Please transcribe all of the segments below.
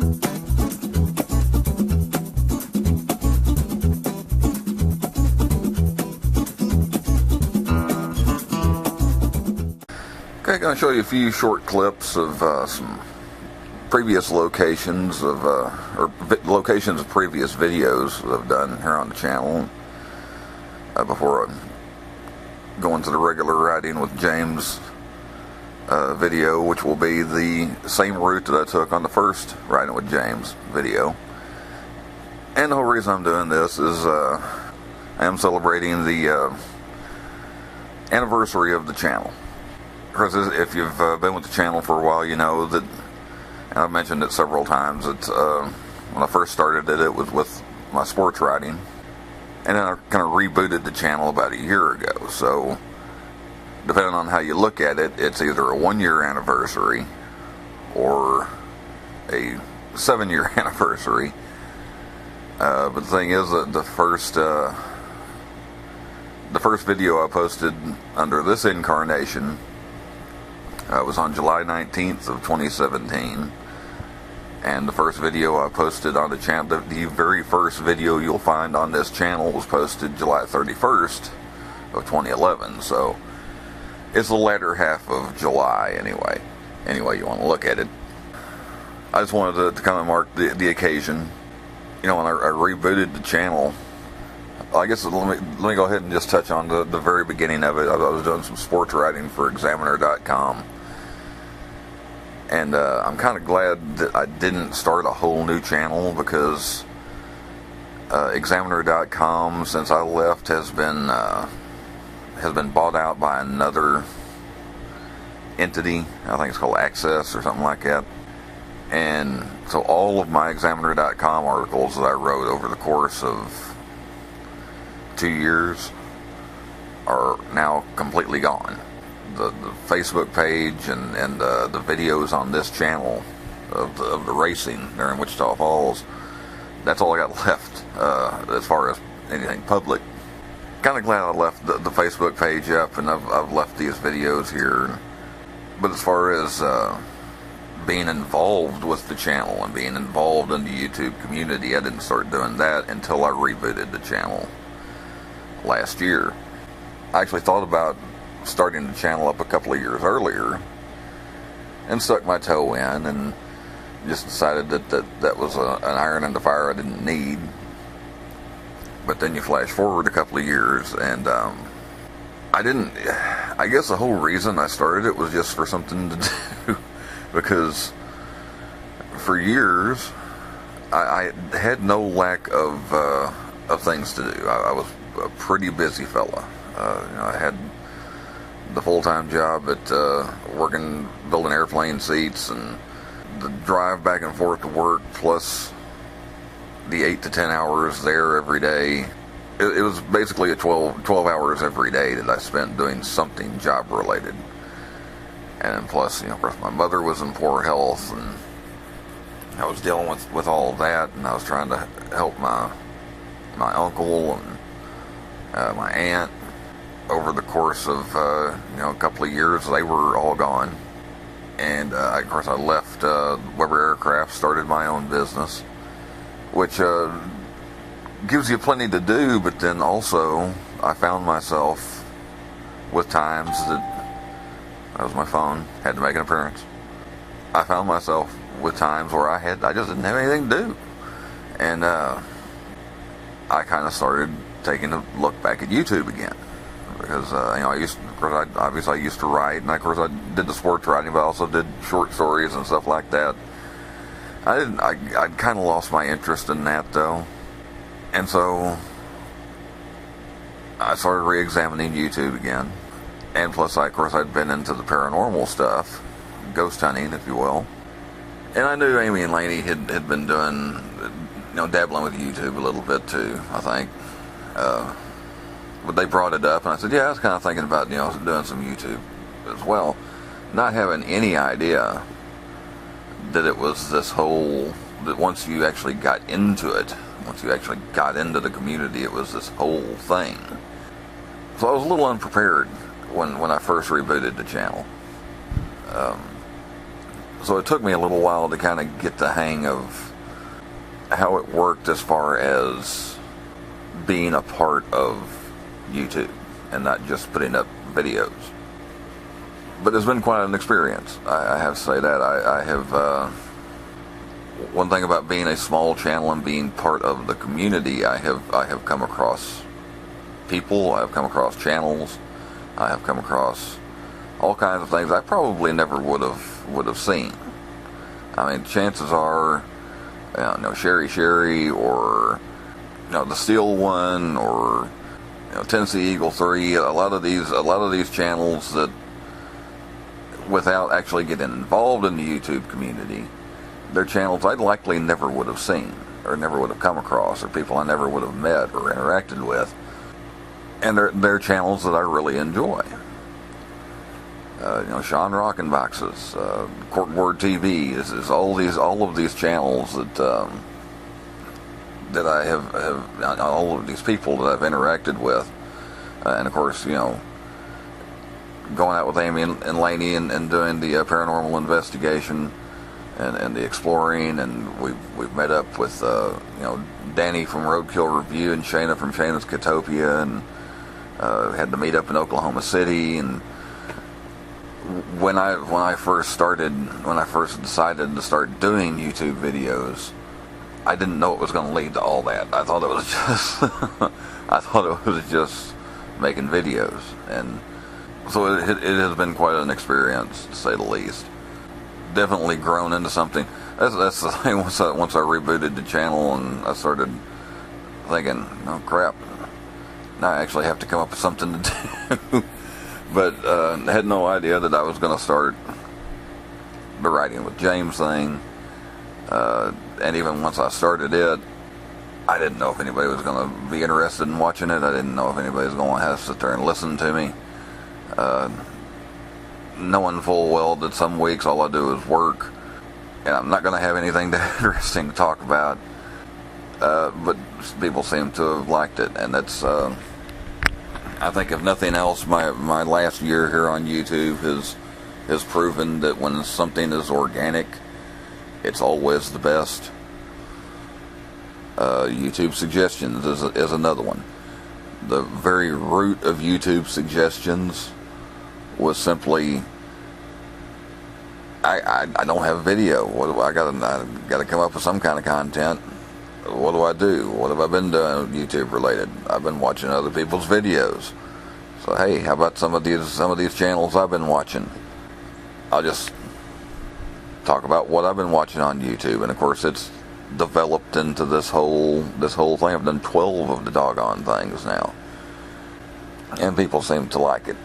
Okay, going to show you a few short clips of some previous locations of, locations of previous videos that I've done here on the channel before I go into the regular riding with James video, which will be the same route that I took on the first riding with James video. And the whole reason I'm doing this is I am celebrating the anniversary of the channel. Because if you've been with the channel for a while, you know that, and I've mentioned it several times, that when I first started it, it was with my sports riding. And then I kind of rebooted the channel about a year ago. So, depending on how you look at it, it's either a 1-year anniversary or a 7-year anniversary. But the thing is that the first video I posted under this incarnation was on July 19th of 2017, and the first video I posted on the channel, the very first video you'll find on this channel, was posted July 31st of 2011, so it's the latter half of July anyway you want to look at it. I just wanted to kind of mark the occasion. You know, when I rebooted the channel, I guess let me go ahead and just touch on the very beginning of it. I was doing some sports writing for Examiner.com. And I'm kind of glad that I didn't start a whole new channel, because Examiner.com, since I left, has been bought out by another entity. I think it's called Access or something like that. And so all of my Examiner.com articles that I wrote over the course of 2 years are now completely gone. The Facebook page and the videos on this channel of the racing there in Wichita Falls, that's all I got left as far as anything public. Kind of glad I left the Facebook page up, and I've left these videos here. But as far as being involved with the channel and being involved in the YouTube community, I didn't start doing that until I rebooted the channel last year. I actually thought about starting the channel up a couple of years earlier and stuck my toe in and just decided that was an iron in the fire I didn't need. But then you flash forward a couple of years, and I guess the whole reason I started it was just for something to do, because for years I had no lack of things to do. I was a pretty busy fella. I had the full-time job at building airplane seats, and the drive back and forth to work, plus the 8 to 10 hours there every day. It was basically a 12 hours every day that I spent doing something job related. And plus, of course, my mother was in poor health, and I was dealing with all of that, and I was trying to help my uncle and my aunt. Over the course of a couple of years, they were all gone, and of course I left Weber Aircraft, started my own business, which gives you plenty to do. But then also I found myself with times that was my phone, had to make an appearance. I found myself with times where I just didn't have anything to do, and I kind of started taking a look back at YouTube again. Because I used to write, and of course I did the sports writing, but I also did short stories and stuff like that. I kind of lost my interest in that, though, and so I started re-examining YouTube again. And plus, of course, I'd been into the paranormal stuff, ghost hunting, if you will. And I knew Amy and Laney had been doing, dabbling with YouTube a little bit too, I think. But they brought it up, and I said, yeah, I was kind of thinking about, doing some YouTube as well. Not having any idea that it was this whole, that once you actually got into it, once you actually got into the community, it was this whole thing. So I was a little unprepared when I first rebooted the channel. So it took me a little while to kind of get the hang of how it worked as far as being a part of YouTube and not just putting up videos. But it's been quite an experience. I have to say that. I have, one thing about being a small channel and being part of the community, I have come across people, I have come across channels, I have come across all kinds of things I probably never would have seen. I mean, chances are, Sherry, or the Steel One, or Tennessee Eagle 3. A lot of these channels that, without actually getting involved in the YouTube community, they're channels I likely never would have seen, or never would have come across, or people I never would have met or interacted with. And they're channels that I really enjoy. Sean Rockenbox's, Corkboard TV is all of these channels that I have all of these people that I've interacted with, and of course, going out with Amy and Laney and doing the paranormal investigation and the exploring, and we've met up with Danny from Roadkill Review and Shayna from Shayna's Catopia, and had to meet up in Oklahoma City. And when I first decided to start doing YouTube videos, I didn't know it was going to lead to all that. I thought it was just making videos, and so it has been quite an experience, to say the least. Definitely grown into something. That's the thing. Once I rebooted the channel and I started thinking, oh crap, now I actually have to come up with something to do. But I had no idea that I was going to start the Writing with James thing. And even once I started it, I didn't know if anybody was going to be interested in watching it. I didn't know if anybody was going to have to sit there and listen to me. Knowing full well that some weeks all I do is work, and I'm not going to have anything that interesting to talk about. But people seem to have liked it, and that's, I think if nothing else, my last year here on YouTube has proven that when something is organic, it's always the best. YouTube suggestions is another one. The very root of YouTube suggestions was simply, I don't have video. What do I gotta come up with some kind of content. What do I do? What have I been doing YouTube related? I've been watching other people's videos. So hey, how about some of these channels I've been watching? I'll just talk about what I've been watching on YouTube, and of course it's developed into this whole thing. I've done 12 of the doggone things now, and people seem to like it.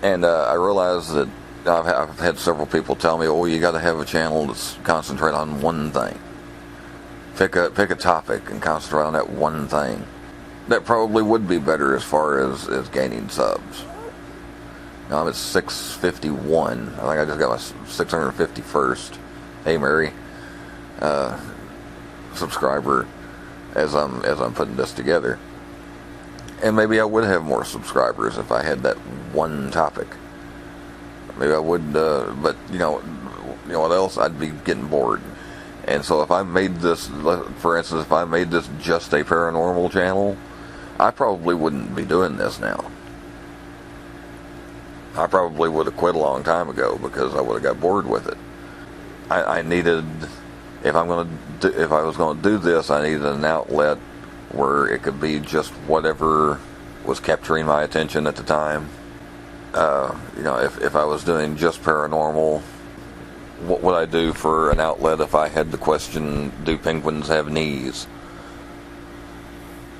And I realize that I've had several people tell me, "Oh, you got to have a channel that's concentrate on one thing. Pick a topic and concentrate on that one thing." That probably would be better as far as gaining subs. Now I'm at 651. I think I just got my 651st. Hey Mary, subscriber as I'm putting this together. And maybe I would have more subscribers if I had that one topic. Maybe I would, but you know what else? I'd be getting bored. And so if I made this, for instance, if I made this just a paranormal channel, I probably wouldn't be doing this now. I probably would have quit a long time ago because I would have got bored with it. I needed, if I was going to do this, I needed an outlet where it could be just whatever was capturing my attention at the time. If I was doing just paranormal, what would I do for an outlet if I had the question, do penguins have knees?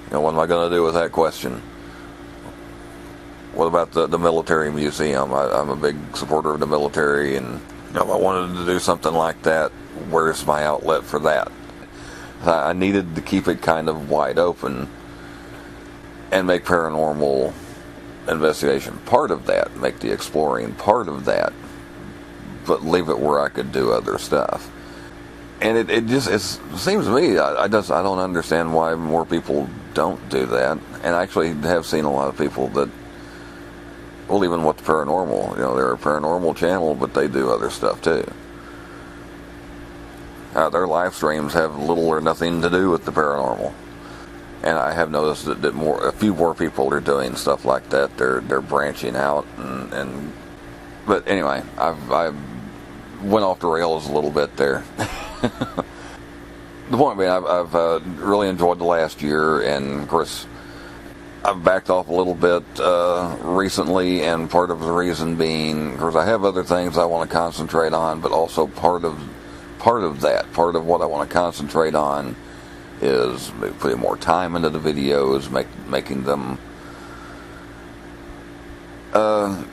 What am I going to do with that question? What about the military museum? I'm a big supporter of the military, and if I wanted to do something like that, where's my outlet for that? I needed to keep it kind of wide open and make paranormal investigation part of that, make the exploring part of that, but leave it where I could do other stuff. And it seems to me, I don't understand why more people don't do that. And I actually have seen a lot of people that, well, even with the paranormal, they're a paranormal channel, but they do other stuff too. their live streams have little or nothing to do with the paranormal. And I have noticed that a few more people are doing stuff like that. They're branching out, but anyway, I went off the rails a little bit there. The point being, I've really enjoyed the last year, and of course, I've backed off a little bit recently, and part of the reason being, of course, I have other things I want to concentrate on, but also part of what I want to concentrate on is putting more time into the videos, making them a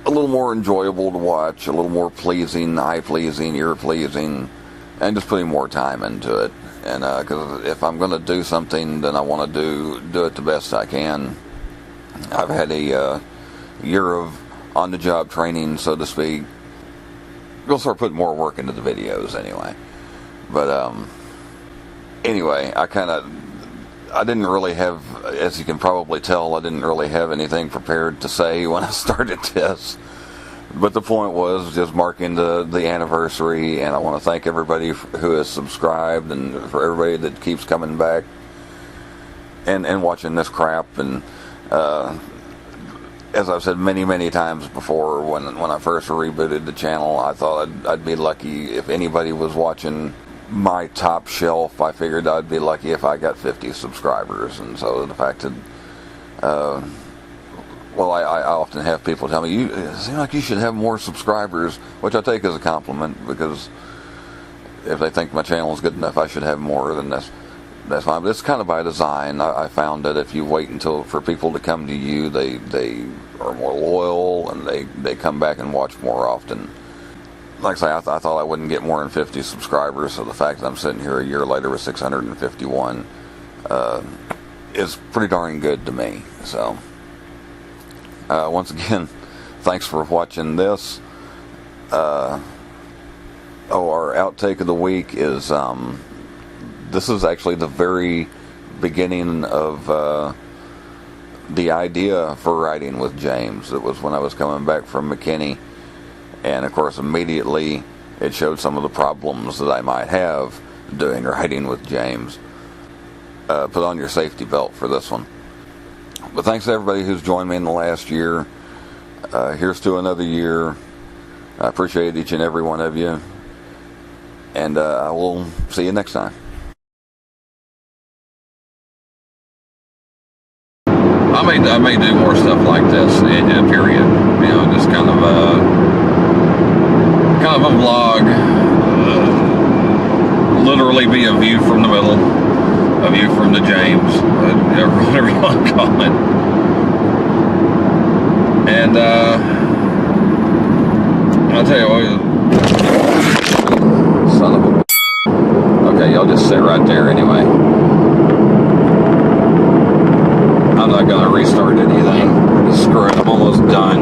little more enjoyable to watch, a little more pleasing, eye-pleasing, ear-pleasing, and just putting more time into it. And because if I'm going to do something, then I want to do it the best I can. I've had a year of on-the-job training, so to speak. We'll start putting more work into the videos anyway. But anyway, I didn't really have, as you can probably tell, I didn't really have anything prepared to say when I started this. But the point was just marking the anniversary, and I want to thank everybody who has subscribed, and for everybody that keeps coming back and watching this crap. And as I've said many times before, when I first rebooted the channel, I thought I'd be lucky if anybody was watching my top shelf. I figured I'd be lucky if I got 50 subscribers. And so the fact that well, I often have people tell me, it seems like you should have more subscribers, which I take as a compliment, because if they think my channel is good enough, I should have more, then that's fine. But it's kind of by design. I found that if you wait for people to come to you, they are more loyal, and they come back and watch more often. Like I say, I thought I wouldn't get more than 50 subscribers, so the fact that I'm sitting here a year later with 651 is pretty darn good to me. So once again, thanks for watching this. Our outtake of the week is this is actually the very beginning of the idea for writing with James. It was when I was coming back from McKinney, and of course immediately it showed some of the problems that I might have doing writing with James. Put on your safety belt for this one. But thanks to everybody who's joined me in the last year. Here's to another year. I appreciate each and every one of you. And I will see you next time. I may do more stuff like this, period. You know, just kind of a vlog. Literally be a view from the middle. A view from the James, whatever you want to call it. And I'll tell you what, son of a. Okay, y'all just sit right there anyway. I'm not gonna restart anything. Screw it, I'm almost done.